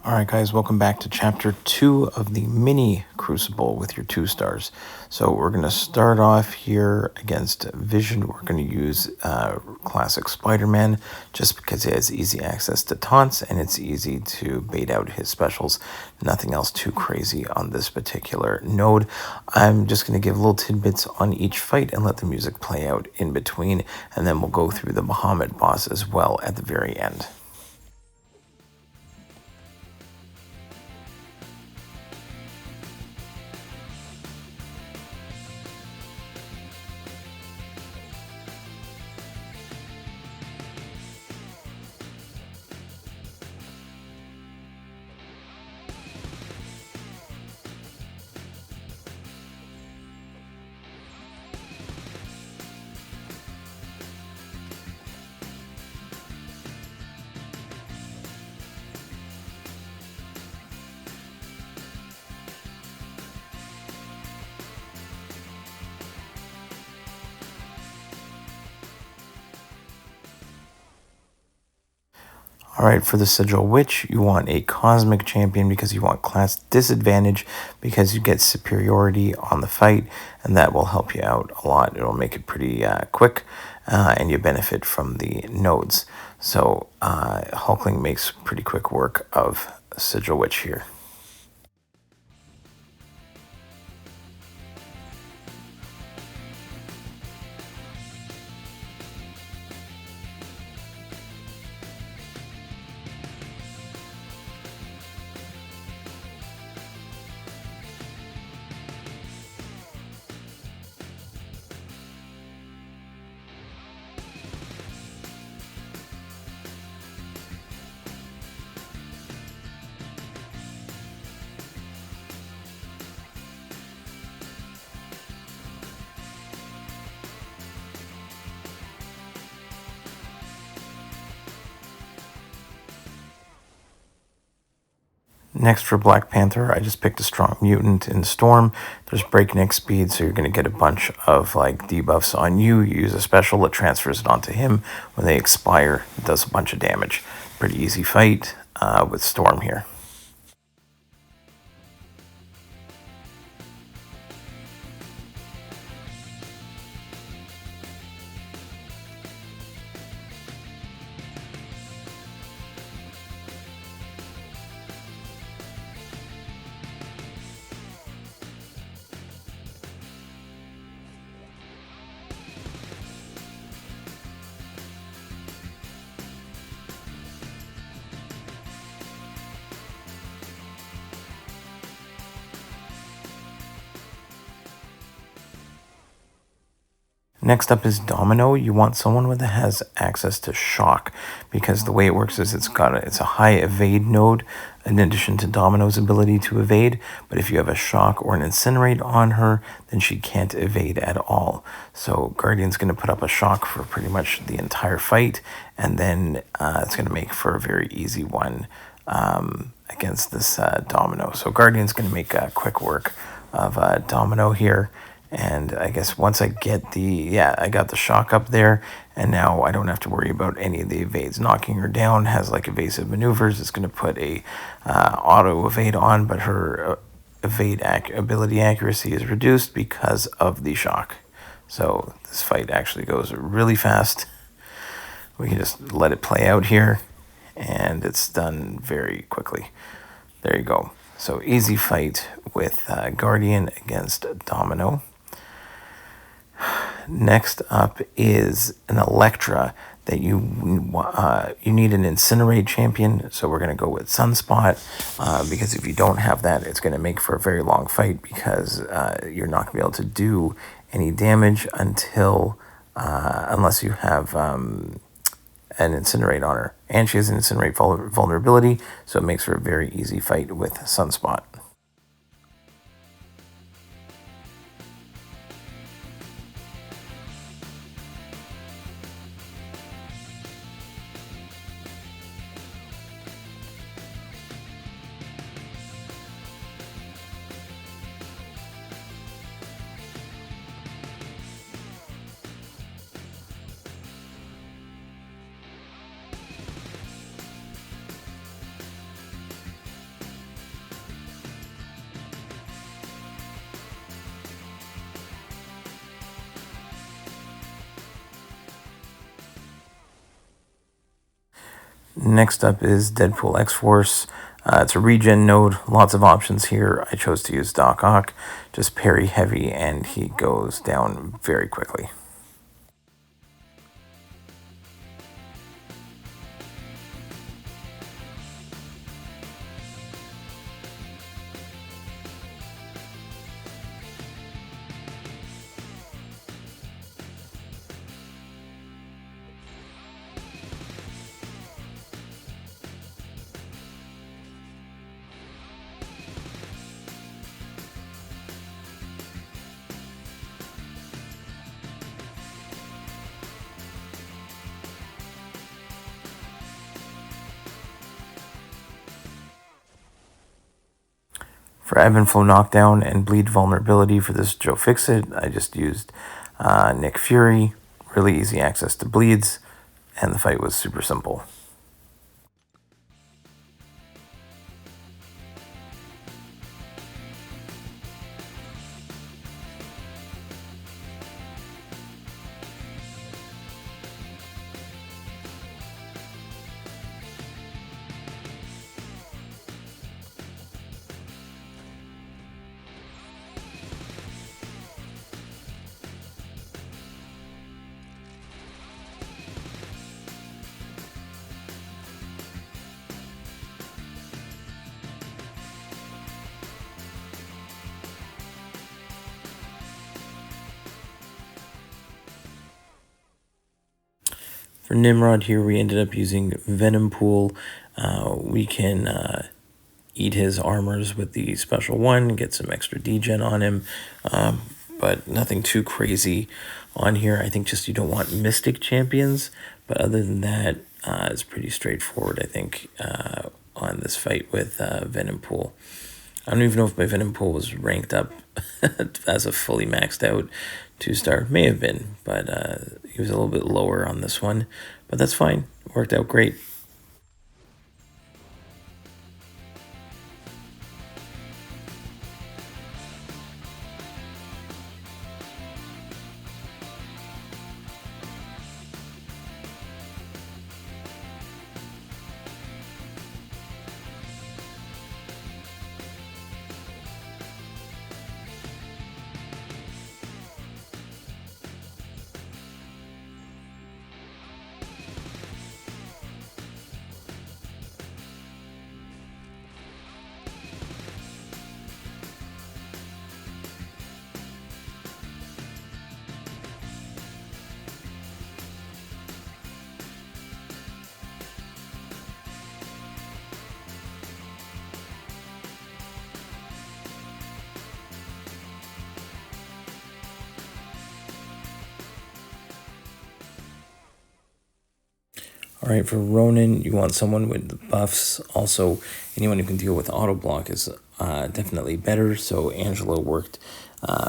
Alright guys, welcome back to chapter 2 of the mini Crucible with your 2 stars. So we're going to start off here against Vision. We're going to use classic Spider-Man just because he has easy access to taunts and it's easy to bait out his specials. Nothing else too crazy on this particular node. I'm just going to give little tidbits on each fight and let the music play out in between, and then we'll go through the Bahamet boss as well at the very end. Alright, for the Sigil Witch, you want a Cosmic Champion because you want class disadvantage because you get superiority on the fight, and that will help you out a lot. It'll make it pretty quick, and you benefit from the nodes. So, Hulkling makes pretty quick work of Sigil Witch here. Next for Black Panther, I just picked a strong mutant in Storm. There's breakneck speed, so you're going to get a bunch of like debuffs on you. You use a special that transfers it onto him. When they expire, it does a bunch of damage. Pretty easy fight with Storm here. Next up is Domino. You want someone that has access to shock, because the way it works is it's a high evade node in addition to Domino's ability to evade. But if you have a shock or an incinerate on her, then she can't evade at all. So Guardian's going to put up a shock for pretty much the entire fight, and then it's going to make for a very easy one against this Domino. So Guardian's going to make quick work of Domino here. And I guess once I get I got the shock up there, and now I don't have to worry about any of the evades. Knocking her down has like evasive maneuvers. It's going to put a auto evade on, but her evade ability accuracy is reduced because of the shock. So this fight actually goes really fast. We can just let it play out here, and it's done very quickly. There you go. So easy fight with Guardian against Domino. Next up is an Electra that you need an Incinerate champion, so we're going to go with Sunspot, because if you don't have that, it's going to make for a very long fight, because you're not going to be able to do any damage unless you have an Incinerate on her. And she has an Incinerate vulnerability, so it makes for a very easy fight with Sunspot. Next up is Deadpool X-Force. It's a regen node, lots of options here. I chose to use Doc Ock, just parry heavy, and he goes down very quickly. For ebb and flow knockdown and bleed vulnerability for this Joe Fixit, I just used Nick Fury, really easy access to bleeds, and the fight was super simple. For Nimrod here, we ended up using Venom Pool. We can eat his armors with the special one, get some extra degen on him, but nothing too crazy on here. I think just you don't want Mystic champions, but other than that, it's pretty straightforward, I think, on this fight with Venom Pool. I don't even know if my Venom Pool was ranked up as a fully maxed out 2-star. May have been, but he was a little bit lower on this one. But that's fine. It worked out great. All right, for Ronin, you want someone with buffs. Also, anyone who can deal with auto block is definitely better. So Angela worked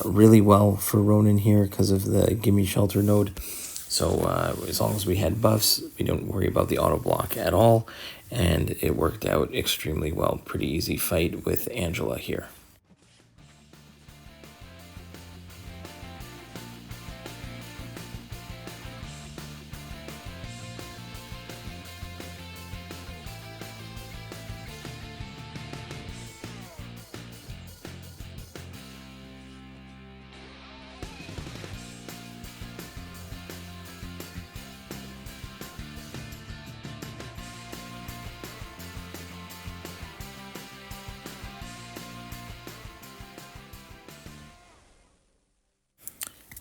really well for Ronin here because of the Gimme Shelter node. So as long as we had buffs, we don't worry about the auto block at all. And it worked out extremely well. Pretty easy fight with Angela here.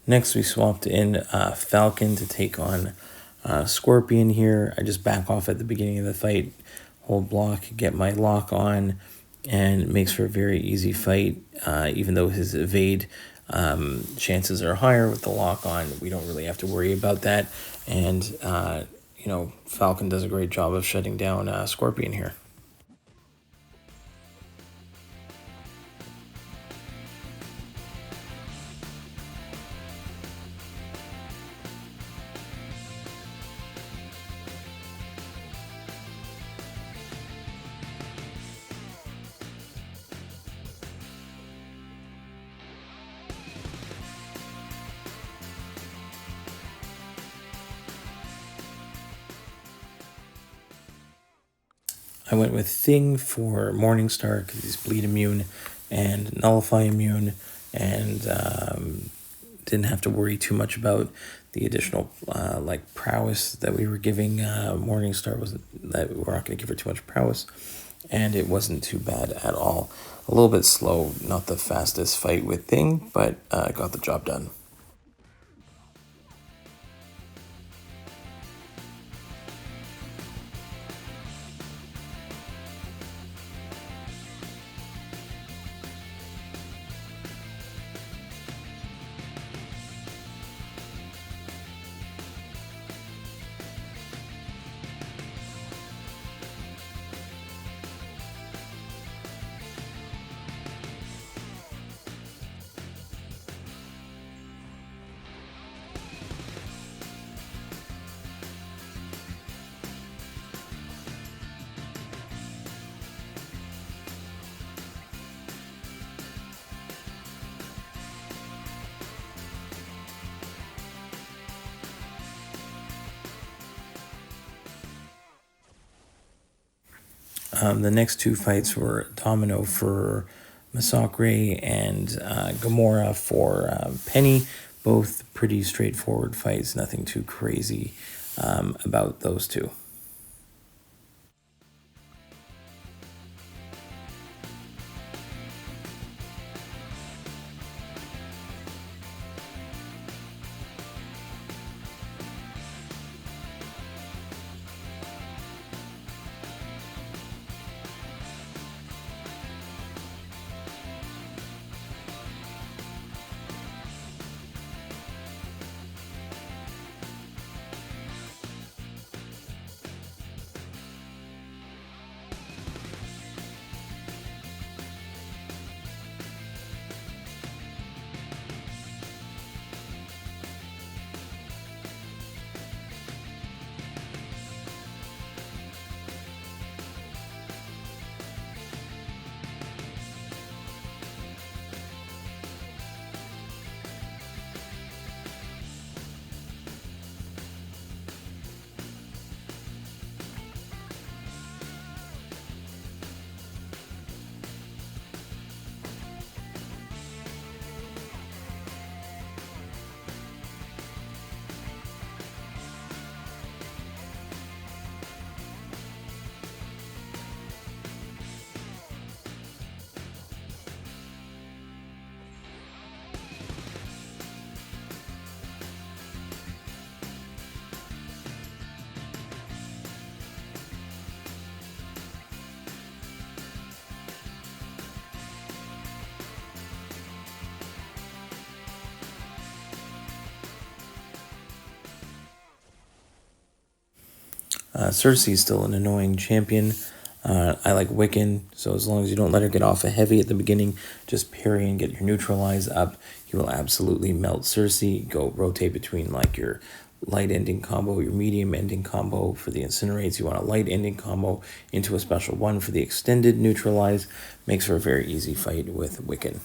Next, we swapped in Falcon to take on Scorpion here. I just back off at the beginning of the fight, hold block, get my lock on, and it makes for a very easy fight. Even though his evade chances are higher with the lock on, we don't really have to worry about that. And, you know, Falcon does a great job of shutting down Scorpion here. I went with Thing for Morningstar because he's bleed immune and nullify immune, and didn't have to worry too much about the additional like prowess that we were giving Morningstar. Wasn't that we're not going to give her too much prowess, and it wasn't too bad at all. A little bit slow, not the fastest fight with Thing, but got the job done. The next two fights were Domino for MCOC and Gamora for Penny. Both pretty straightforward fights, nothing too crazy about those two. Cersei is still an annoying champion. I like Wiccan, so as long as you don't let her get off a heavy at the beginning, just parry and get your neutralize up, you will absolutely melt Cersei. Go rotate between like your light ending combo, your medium ending combo for the incinerates. You want a light ending combo into a special one for the extended neutralize. Makes for a very easy fight with Wiccan.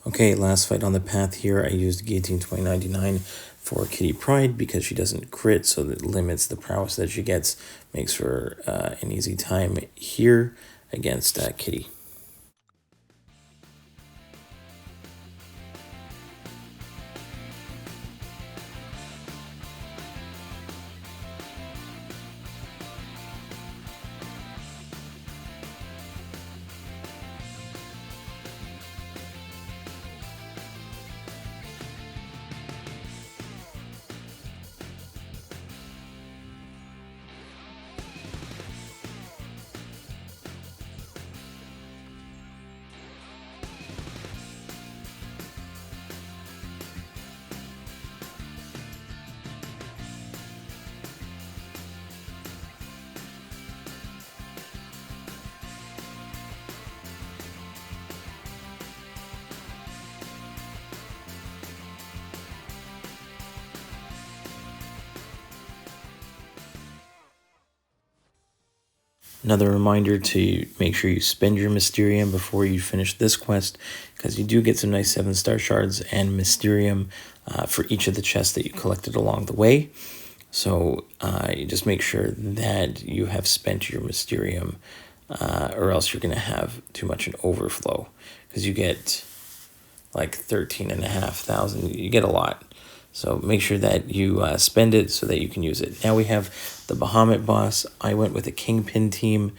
Okay, last fight on the path here. I used Guillotine 2099 for Kitty Pryde because she doesn't crit, so that limits the prowess that she gets. Makes for an easy time here against Kitty. Another reminder to make sure you spend your Mysterium before you finish this quest, because you do get some nice 7-star shards and Mysterium for each of the chests that you collected along the way. So you just make sure that you have spent your Mysterium, or else you're going to have too much an overflow, because you get like 13,500. You get a lot. So make sure that you spend it so that you can use it. Now we have the Bahamut boss. I went with a Kingpin team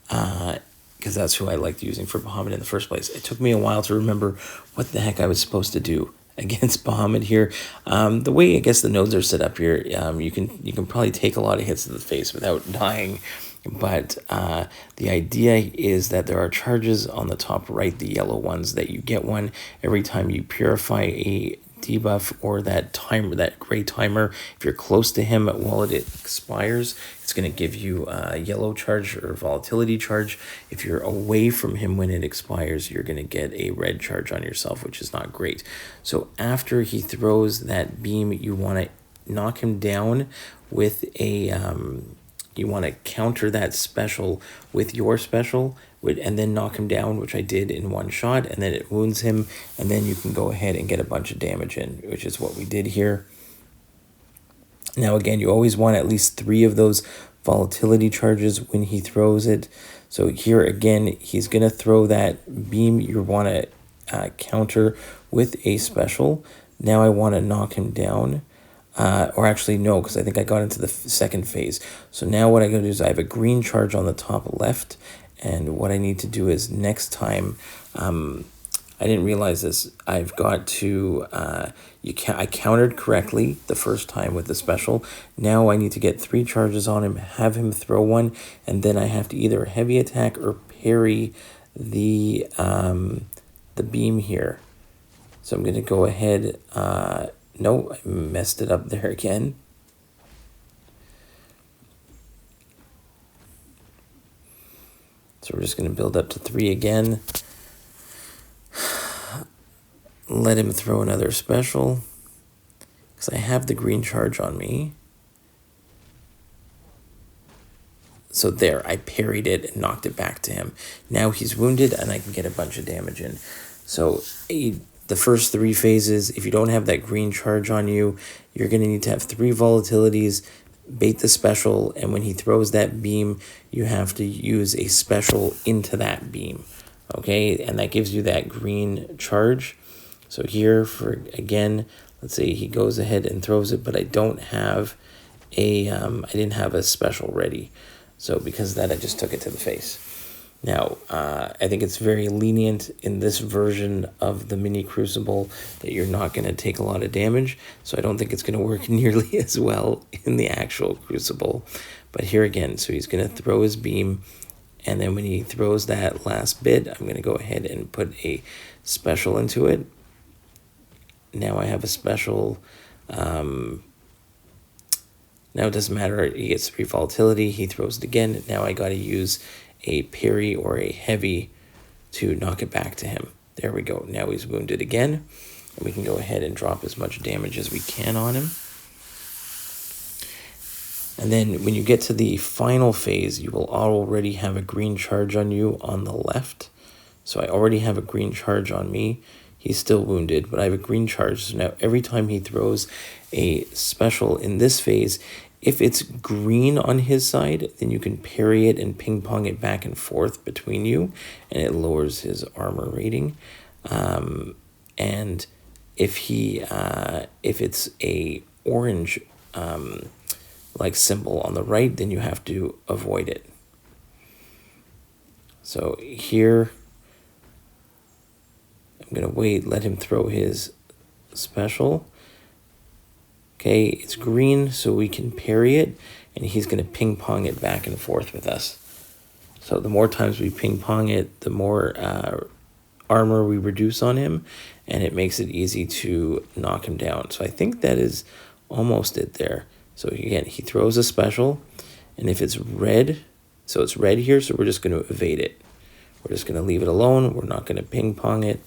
because that's who I liked using for Bahamut in the first place. It took me a while to remember what the heck I was supposed to do against Bahamut here. The way I guess the nodes are set up here, you can probably take a lot of hits to the face without dying. But the idea is that there are charges on the top right, the yellow ones, that you get one every time you purify a debuff or that timer, that gray timer. If you're close to him while it expires, it's going to give you a yellow charge or volatility charge. If you're away from him when it expires, you're going to get a red charge on yourself, which is not great. So after he throws that beam, you want to knock him down with a you want to counter that special with your special, and then knock him down, which I did in one shot, and then it wounds him, and then you can go ahead and get a bunch of damage in, which is what we did here. Now again, you always want at least 3 of those volatility charges when he throws it. So here again, he's going to throw that beam. You want to counter with a special. Now I want to knock him down. Or actually, no, because I think I got into the second phase. So now what I gotta do is I have a green charge on the top left, and what I need to do is next time, I didn't realize this, I've got to, I countered correctly the first time with the special. Now I need to get 3 charges on him, have him throw one, and then I have to either heavy attack or parry the beam here. So I'm gonna go ahead, no, I messed it up there again. So we're just going to build up to 3 again. Let him throw another special, because I have the green charge on me. So there, I parried it and knocked it back to him. Now he's wounded and I can get a bunch of damage in. So the first 3 phases, if you don't have that green charge on you, you're going to need to have 3 volatilities, bait the special, and when he throws that beam, you have to use a special into that beam. Okay, and that gives you that green charge. So here, for again, let's say he goes ahead and throws it, but I don't have a, I didn't have a special ready. So because of that, I just took it to the face. Now, I think it's very lenient in this version of the mini Crucible that you're not going to take a lot of damage. So I don't think it's going to work nearly as well in the actual Crucible. But here again, so he's going to throw his beam. And then when he throws that last bit, I'm going to go ahead and put a special into it. Now I have a special. Now it doesn't matter. He gets 3 volatility. He throws it again. Now I got to use a parry or a heavy to knock it back to him. There we go. Now he's wounded again. And we can go ahead and drop as much damage as we can on him. And then when you get to the final phase, you will already have a green charge on you on the left. So I already have a green charge on me. He's still wounded, but I have a green charge. So now every time he throws a special in this phase, if it's green on his side, then you can parry it and ping pong it back and forth between you, and it lowers his armor rating. And if it's a orange like symbol on the right, then you have to avoid it. So here, I'm gonna wait, let him throw his special. Okay, it's green, so we can parry it, and he's going to ping-pong it back and forth with us. So the more times we ping-pong it, the more armor we reduce on him, and it makes it easy to knock him down. So I think that is almost it there. So again, he throws a special, and if it's red, so it's red here, so we're just going to evade it. We're just going to leave it alone. We're not going to ping-pong it,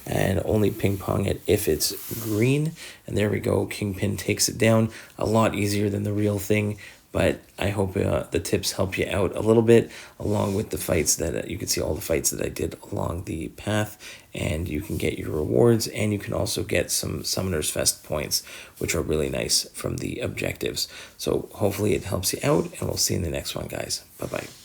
and only ping-pong it if it's green. And there we go. Kingpin takes it down. A lot easier than the real thing. but I hope the tips help you out a little bit, along with the fights that you can see all the fights that I did along the path, and you can get your rewards, and you can also get some Summoner's Fest points, which are really nice from the objectives. So hopefully it helps you out, and we'll see you in the next one, guys. Bye-bye.